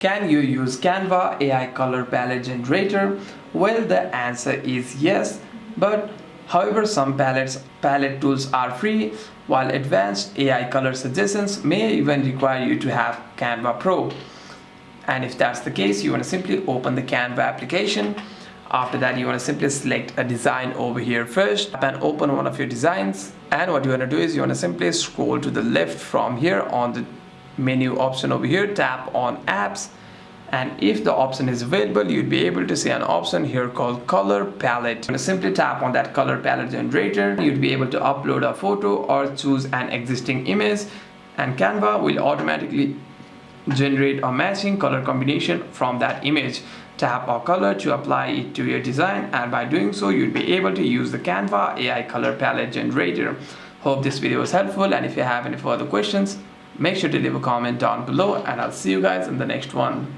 Can you use Canva AI color palette generator? Well, the answer is yes, but however, some palette tools are free, while advanced AI color suggestions may even require you to have Canva Pro. And if that's the case, you want to simply open the Canva application. After that, you want to simply select a design over here first and open one of your designs. And what you want to do is you want to simply scroll to the left from here on the menu option over here, tap on apps, and if the option is available, you'd be able to see an option here called color palette. You want to simply tap on that color palette generator. You'd be able to upload a photo or choose an existing image, and Canva will automatically generate a matching color combination from that image. Tap a color to apply it to your design, and by doing so you'd be able to use the Canva AI color palette generator. Hope this video was helpful, and if you have any further questions, make sure to leave a comment down below, and I'll see you guys in the next one.